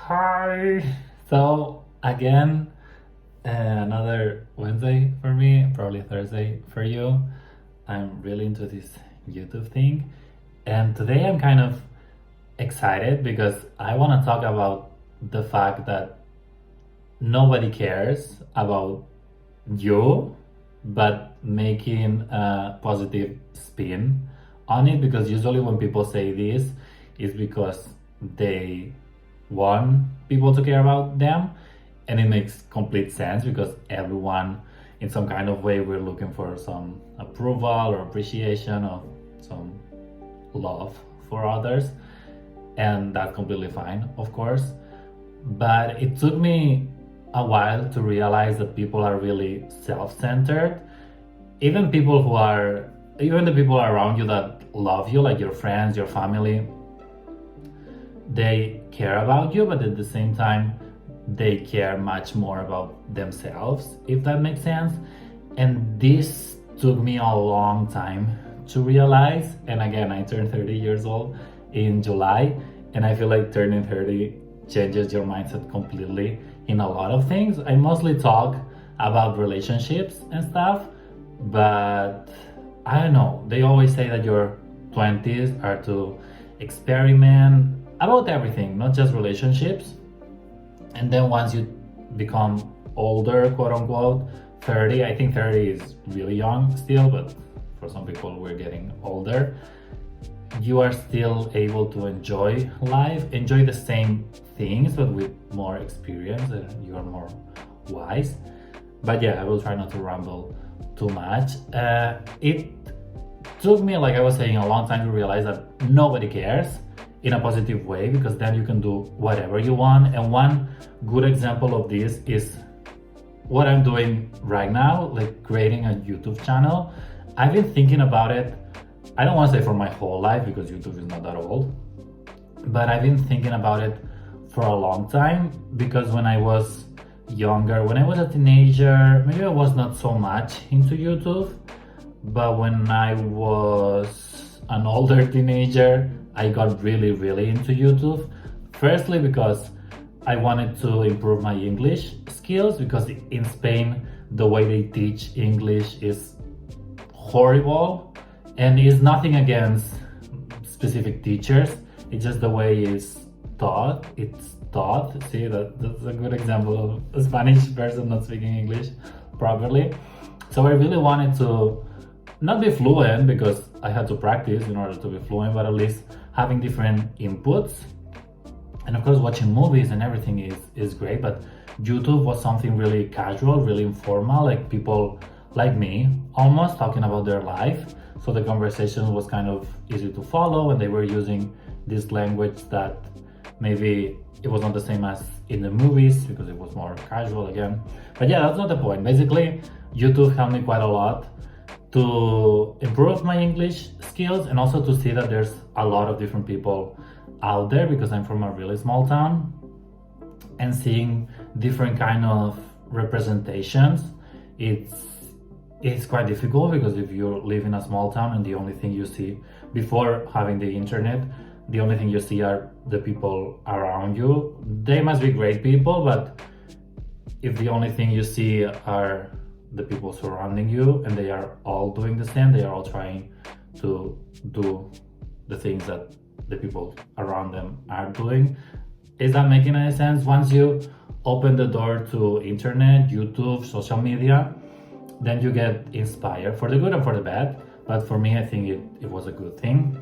Hi. So again, another Wednesday for me, probably Thursday for you. I'm really into this YouTube thing, and today I'm kind of excited because I want to talk about the fact that nobody cares about you, but making a positive spin on it, because usually when people say this, it's because they want people to care about them, and it makes complete sense because everyone in some kind of way we're looking for some approval or appreciation or some love for others, and that's completely fine, of course. But it took me a while to realize that people are really self-centered. Even the people around you that love you, like your friends, your family, they care about you, but at the same time they care much more about themselves, if that makes sense. And this took me a long time to realize. And again, I turned 30 years old in July, and I feel like turning 30 changes your mindset completely in a lot of things. I mostly talk about relationships and stuff, but I don't know, they always say that your 20s are to experiment about everything, not just relationships. And then once you become older, quote unquote, 30, I think 30 is really young still, but for some people we're getting older, you are still able to enjoy life, enjoy the same things, but with more experience, and you are more wise. But yeah, I will try not to ramble too much. It took me, like I was saying, a long time to realize that nobody cares in a positive way, because then you can do whatever you want. And one good example of this is what I'm doing right now, like creating a YouTube channel. I've been thinking about it, I don't want to say for my whole life because YouTube is not that old, but I've been thinking about it for a long time, because when I was younger, when I was a teenager, maybe I was not so much into YouTube, but when I was an older teenager, I got really, really into YouTube. Firstly, because I wanted to improve my English skills, because in Spain, the way they teach English is horrible. And it's nothing against specific teachers, it's just the way it's taught. See, that's a good example of a Spanish person not speaking English properly. So I really wanted to not be fluent, because I had to practice in order to be fluent, but at least having different inputs. And of course, watching movies and everything is great, but YouTube was something really casual, really informal, like people like me almost talking about their life. So the conversation was kind of easy to follow, and they were using this language that maybe it was not the same as in the movies, because it was more casual again. But yeah, that's not the point. Basically, YouTube helped me quite a lot to improve my English skills, and also to see that there's a lot of different people out there, because I'm from a really small town, and seeing different kind of representations, it's quite difficult, because if you live in a small town and the only thing you see before having the internet, the only thing you see are the people around you. They must be great people, but if the only thing you see are the people surrounding you, and they are all doing the same, they are all trying to do the things that the people around them are doing. Is that making any sense? Once you open the door to internet, YouTube, social media, then you get inspired, for the good and for the bad. But for me, I think it was a good thing.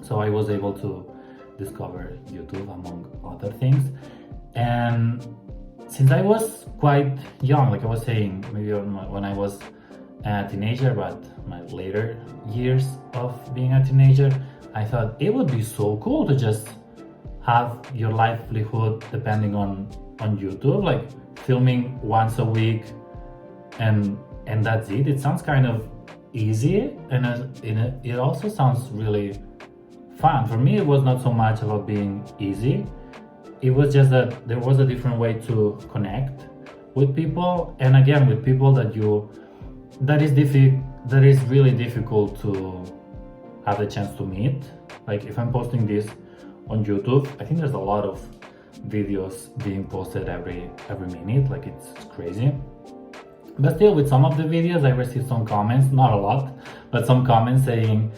So I was able to discover YouTube among other things. And since I was quite young, like I was saying, maybe when I was a teenager, but my later years of being a teenager, I thought it would be so cool to just have your livelihood depending on YouTube, like filming once a week, and that's it. It sounds kind of easy, and it also sounds really fun. For me, it was not so much about being easy. It was just that there was a different way to connect with people, and again with people that is really difficult to have the chance to meet. Like if I'm posting this on YouTube, I think there's a lot of videos being posted every minute, like it's crazy. But still, with some of the videos, I received some comments, not a lot, but some comments saying,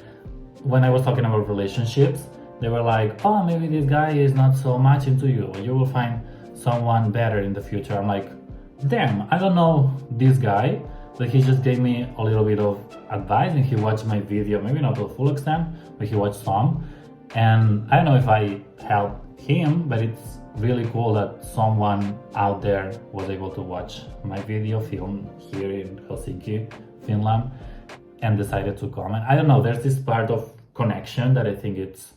when I was talking about relationships, they were like, oh, maybe this guy is not so much into you, or you will find someone better in the future. I'm like, damn, I don't know this guy, but he just gave me a little bit of advice and he watched my video, maybe not to the full extent, but he watched some. And I don't know if I helped him, but it's really cool that someone out there was able to watch my video filmed here in Helsinki, Finland, and decided to comment. I don't know, there's this part of connection that I think it's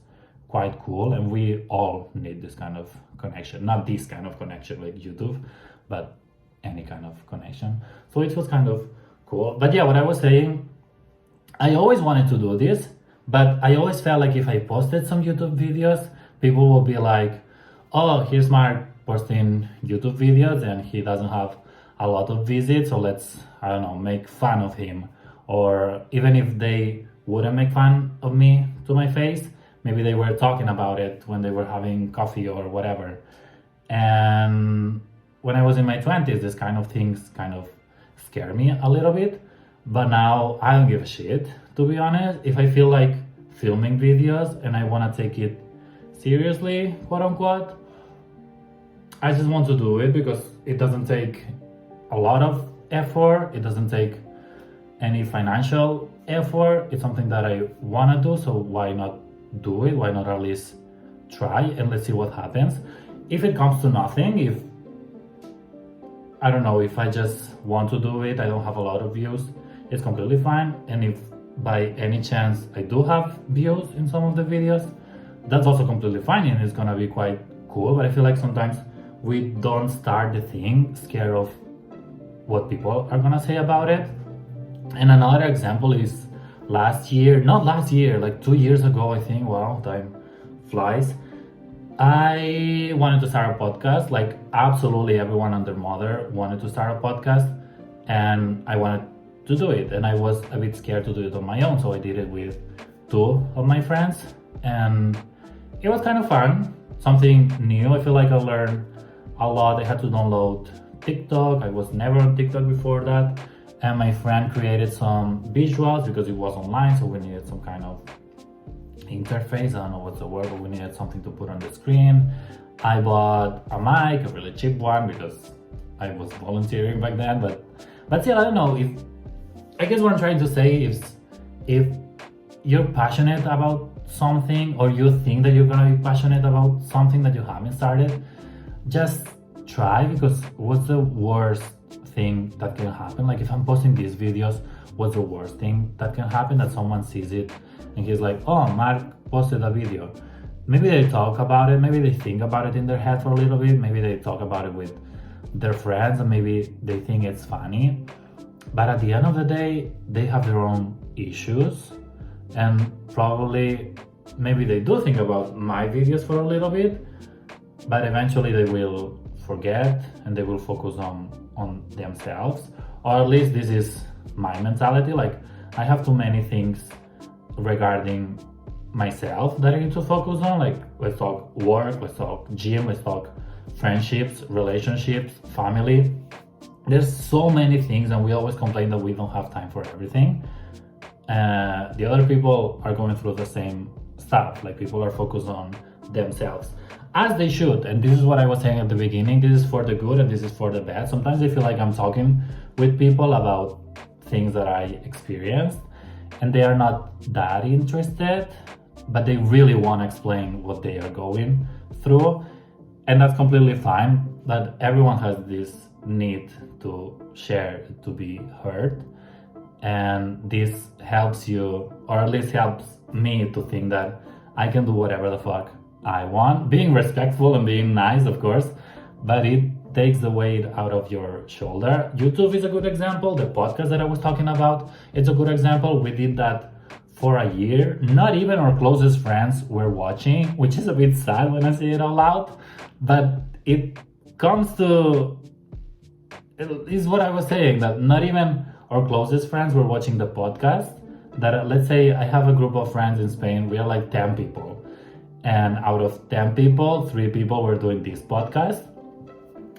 quite cool, and we all need this kind of connection. Not this kind of connection like YouTube, but any kind of connection. So it was kind of cool. But yeah, what I was saying, I always wanted to do this, but I always felt like if I posted some YouTube videos, people will be like, oh, here's Mark posting YouTube videos and he doesn't have a lot of visits, so let's, I don't know, make fun of him. Or even if they wouldn't make fun of me to my face, maybe they were talking about it when they were having coffee or whatever. And when I was in my 20s, this kind of things kind of scare me a little bit. But now I don't give a shit, to be honest. If I feel like filming videos and I want to take it seriously, quote unquote, I just want to do it because it doesn't take a lot of effort. It doesn't take any financial effort. It's something that I want to do, so why not do it? Why not at least try and let's see what happens. If it comes to nothing, if I don't know, if I just want to do it, I don't have a lot of views, it's completely fine. And if by any chance I do have views in some of the videos, that's also completely fine and it's gonna be quite cool. But I feel like sometimes we don't start the thing scared of what people are gonna say about it. And another example is not last year, like 2 years ago, I think. Wow, time flies. I wanted to start a podcast, like absolutely everyone and their mother wanted to start a podcast, and I wanted to do it. And I was a bit scared to do it on my own, so I did it with 2 of my friends, and it was kind of fun, something new. I feel like I learned a lot. I had to download TikTok. I was never on TikTok before that. And my friend created some visuals because it was online, so we needed some kind of interface. I don't know what's the word, but we needed something to put on the screen. I bought a mic, a really cheap one, because I was volunteering back then. But still, I don't know. I guess what I'm trying to say is, if you're passionate about something, or you think that you're gonna be passionate about something that you haven't started, just try, because what's the worst thing that can happen? Like, if I'm posting these videos, what's the worst thing that can happen? That someone sees it and he's like, oh, Mark posted a video. Maybe they talk about it, maybe they think about it in their head for a little bit, maybe they talk about it with their friends, and maybe they think it's funny. But at the end of the day, they have their own issues, and probably maybe they do think about my videos for a little bit, but eventually they will forget and they will focus on themselves. Or at least this is my mentality. Like, I have too many things regarding myself that I need to focus on. Like, let's talk work, let's talk gym, let's talk friendships, relationships, family. There's so many things, and we always complain that we don't have time for everything. The other people are going through the same stuff. Like, people are focused on themselves, as they should. And this is what I was saying at the beginning. This is for the good and this is for the bad. Sometimes I feel like I'm talking with people about things that I experienced, and they are not that interested, but they really want to explain what they are going through. And that's completely fine. But everyone has this need to share, to be heard. And this helps you, or at least helps me, to think that I can do whatever the fuck I want, being respectful and being nice, of course, but it takes the weight out of your shoulder. YouTube is a good example. The podcast that I was talking about, it's a good example. We did that for a year. Not even our closest friends were watching, which is a bit sad when I say it out loud, but it comes to, is what I was saying, that not even our closest friends were watching the podcast. That, let's say I have a group of friends in Spain, we are like 10 people. and out of 10 people, 3 people were doing this podcast,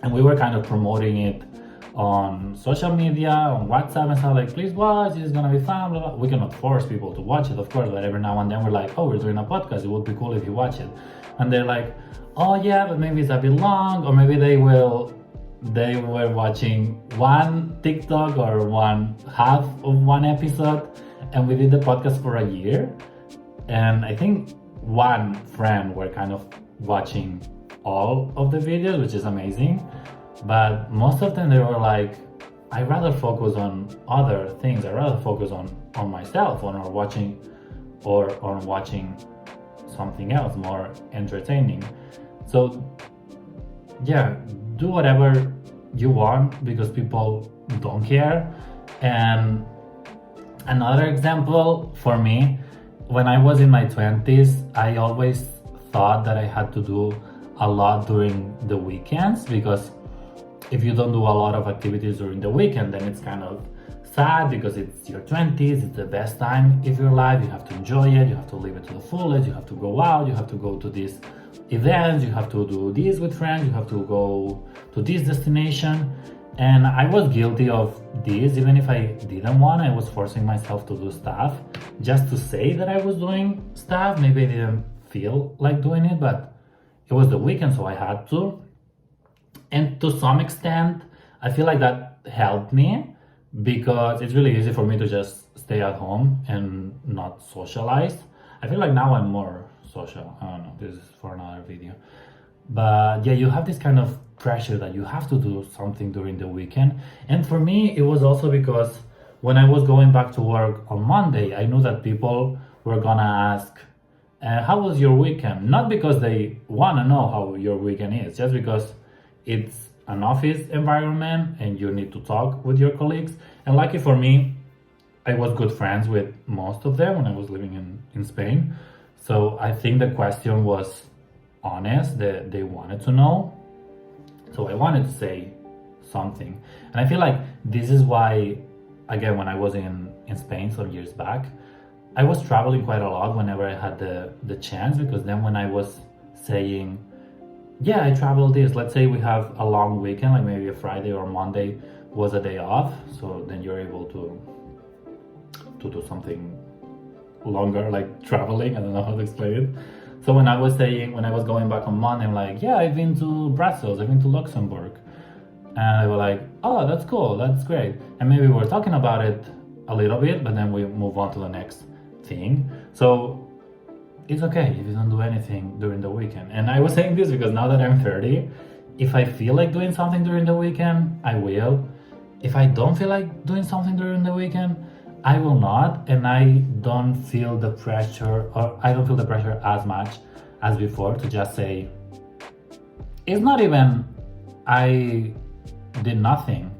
and we were kind of promoting it on social media, on WhatsApp, and stuff, like, please watch, it's gonna be fun, blah, blah. We cannot force people to watch it, of course, but every now and then we're like, oh, we're doing a podcast, it would be cool if you watch it. And they're like, oh yeah, but maybe it's a bit long, or maybe they were watching one TikTok or one half of one episode, and we did the podcast for a year. And I think one friend were kind of watching all of the videos, which is amazing. But most of them, they were like, I'd rather focus on other things. I'd rather focus on myself, on watching something else more entertaining. So yeah, do whatever you want because people don't care. And another example for me, when I was in my 20s, I always thought that I had to do a lot during the weekends, because if you don't do a lot of activities during the weekend, then it's kind of sad, because it's your 20s, it's the best time of your life, you have to enjoy it, you have to live it to the fullest, you have to go out, you have to go to these events, you have to do this with friends, you have to go to this destination. And I was guilty of this, even if I didn't want, I was forcing myself to do stuff just to say that I was doing stuff. Maybe I didn't feel like doing it, but it was the weekend, so I had to. And to some extent, I feel like that helped me, because it's really easy for me to just stay at home and not socialize. I feel like now I'm more social. I don't know, this is for another video. But yeah, you have this kind of pressure that you have to do something during the weekend. And for me, it was also because when I was going back to work on Monday, I knew that people were gonna ask, how was your weekend? Not because they wanna know how your weekend is, just because it's an office environment and you need to talk with your colleagues. And lucky for me, I was good friends with most of them when I was living in Spain. So I think the question was honest, that they wanted to know. So I wanted to say something. And I feel like this is why, again, when I was in Spain some years back, I was traveling quite a lot whenever I had the chance, because then when I was saying, yeah, I traveled this, let's say we have a long weekend, like maybe a Friday or Monday was a day off, so then you're able to do something longer, like traveling. I don't know how to explain it. So when I was going back on Monday, I'm like, yeah, I've been to Brussels, I've been to Luxembourg. And they were like, oh, that's cool, that's great. And maybe we were talking about it a little bit, but then we move on to the next thing. So it's okay if you don't do anything during the weekend. And I was saying this because now that I'm 30, if I feel like doing something during the weekend, I will. If I don't feel like doing something during the weekend, I will not. And I don't feel the pressure, or I don't feel the pressure as much as before to just say, it's not even I did nothing,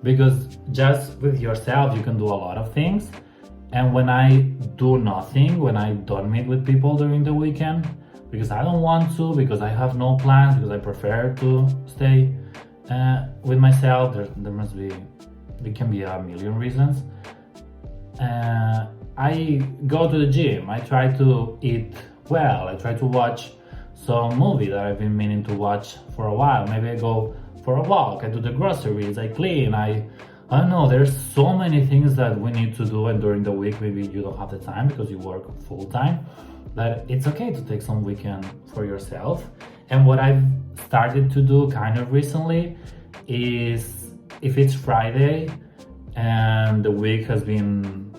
because just with yourself you can do a lot of things. And when I do nothing, when I don't meet with people during the weekend, because I don't want to, because I have no plans, because I prefer to stay with myself, there can be a million reasons. I go to the gym, I try to eat well, I try to watch some movie that I've been meaning to watch for a while. Maybe I go for a walk, I do the groceries, I clean, I don't know, there's so many things that we need to do, and during the week maybe you don't have the time because you work full time, that it's okay to take some weekend for yourself. And what I've started to do kind of recently is, if it's Friday and the week has been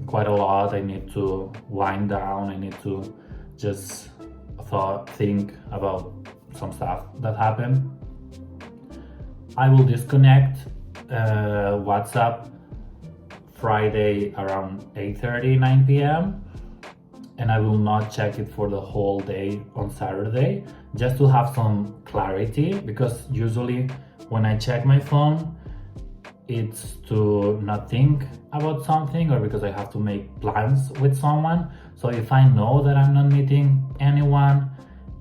quite a lot, I need to wind down, I need to just think about some stuff that happened, I will disconnect WhatsApp Friday around 8:30, 9 p.m. and I will not check it for the whole day on Saturday, just to have some clarity, because usually when I check my phone, it's to not think about something, or because I have to make plans with someone. So if I know that I'm not meeting anyone,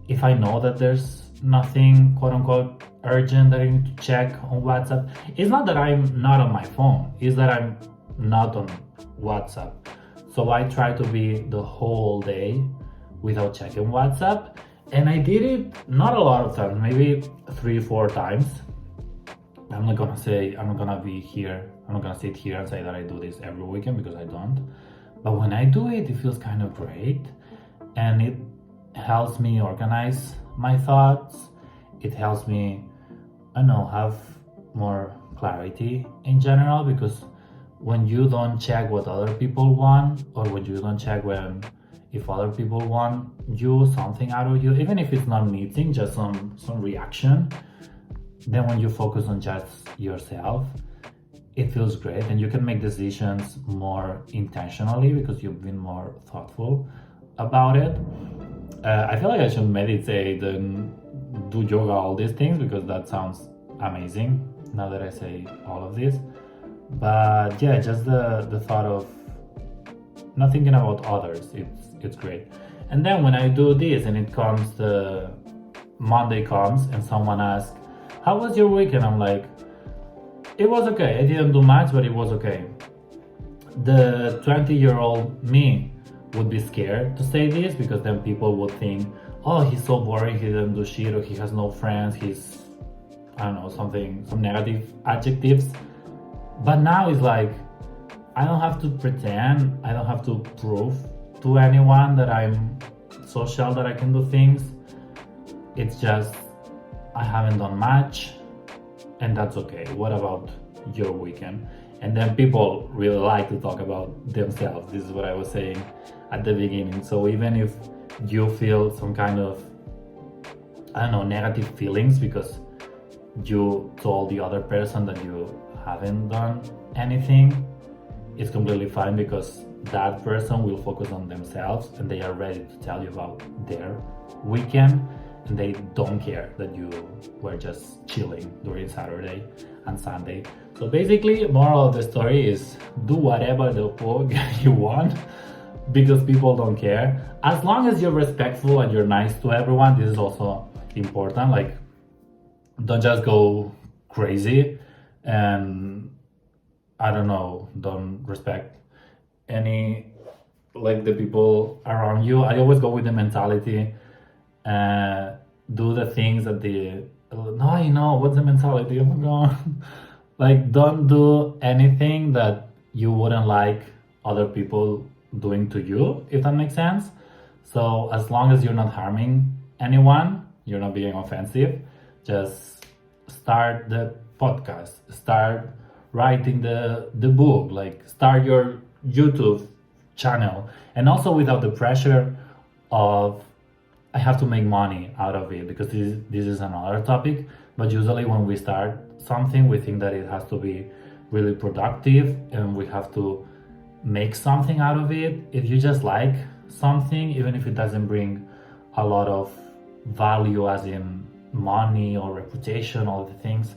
if I know that there's nothing quote unquote urgent that I need to check on WhatsApp, it's not that I'm not on my phone, it's that I'm not on WhatsApp. So I try to be the whole day without checking WhatsApp. And I did it not a lot of times, maybe 3-4 times. I'm not gonna sit here and say that I do this every weekend, because I don't. But when I do it, it feels kind of great, and it helps me organize my thoughts. It helps me, I don't know, have more clarity in general, because when you don't check what other people want, or when you don't check if other people want something out of you, even if it's not meeting, just some reaction, then when you focus on just yourself, it feels great, and you can make decisions more intentionally because you've been more thoughtful about it. I feel like I should meditate and do yoga, all these things, because that sounds amazing now that I say all of this. But yeah, just the thought of not thinking about others, it's great. And then when I do this and the Monday comes and someone asks, how was your weekend? I'm like, it was okay. I didn't do much, but it was okay. The 20-year-old me would be scared to say this, because then people would think, oh, he's so boring, he didn't do shit, or he has no friends, he's, I don't know, some negative adjectives. But now it's like, I don't have to pretend, I don't have to prove to anyone that I'm social, that I can do things. It's just, I haven't done much, and that's okay. What about your weekend? And then people really like to talk about themselves. This is what I was saying at the beginning. So even if you feel some kind of, I don't know, negative feelings because you told the other person that you haven't done anything, it's completely fine, because that person will focus on themselves and they are ready to tell you about their weekend, and they don't care that you were just chilling during Saturday and Sunday. So basically, moral of the story is, do whatever the fuck you want, because people don't care. As long as you're respectful and you're nice to everyone, this is also important. Like, don't just go crazy and, I don't know, don't respect any, like, the people around you. I always go with the mentality, do the things that what's the mentality? Oh my god. Like, don't do anything that you wouldn't like other people doing to you, if that makes sense. So as long as you're not harming anyone, you're not being offensive, just start the podcast, start writing the book, like, start your YouTube channel, and also without the pressure of, I have to make money out of it, because this is another topic. But usually when we start something, we think that it has to be really productive and we have to make something out of it. If you just like something, even if it doesn't bring a lot of value, as in money or reputation, all the things,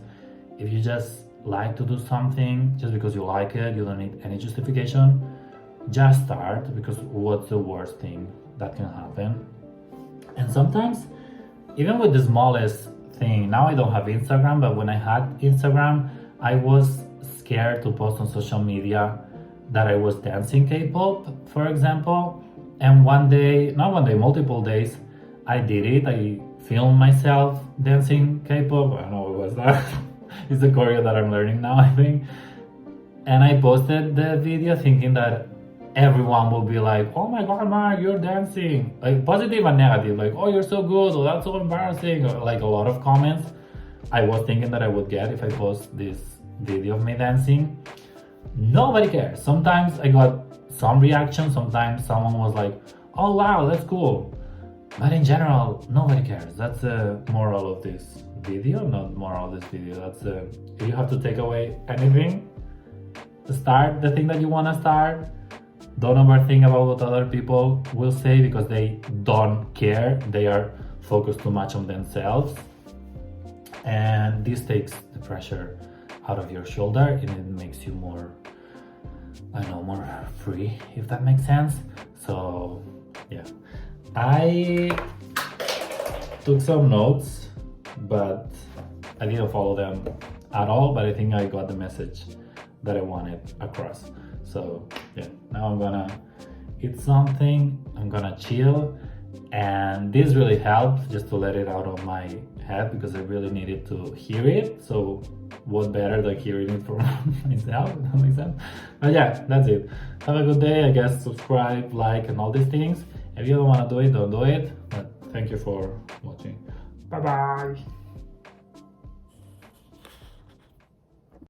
if you just like to do something just because you like it, you don't need any justification, just start, because what's the worst thing that can happen? And sometimes, even with the smallest thing, now I don't have Instagram, but when I had Instagram, I was scared to post on social media that I was dancing K-pop, for example. And multiple days, I did it. I filmed myself dancing K-pop. I don't know what was that. It's the choreo that I'm learning now, I think. And I posted the video thinking that everyone will be like, oh my god, Mark, you're dancing. Like, positive and negative, like, oh, you're so good, or that's so embarrassing, or like a lot of comments I was thinking that I would get if I post this video of me dancing. Nobody cares. Sometimes I got some reaction, sometimes someone was like, oh wow, that's cool. But in general, nobody cares. That's the moral of this video, not moral of this video. That's if you have to take away anything, start the thing that you want to start. Don't overthink about what other people will say, because they don't care. They are focused too much on themselves. And this takes the pressure out of your shoulder, and it makes you more, more free, if that makes sense. So, yeah. I took some notes, but I didn't follow them at all, but I think I got the message that I wanted across. So yeah, now I'm gonna eat something, I'm gonna chill, And this really helped just to let it out of my head because I really needed to hear it. So what better than hearing it from myself? If that makes sense. But yeah, that's it. Have a good day. I guess subscribe, like, and all these things. If you don't want to do it, don't do it. But thank you for watching. Bye bye.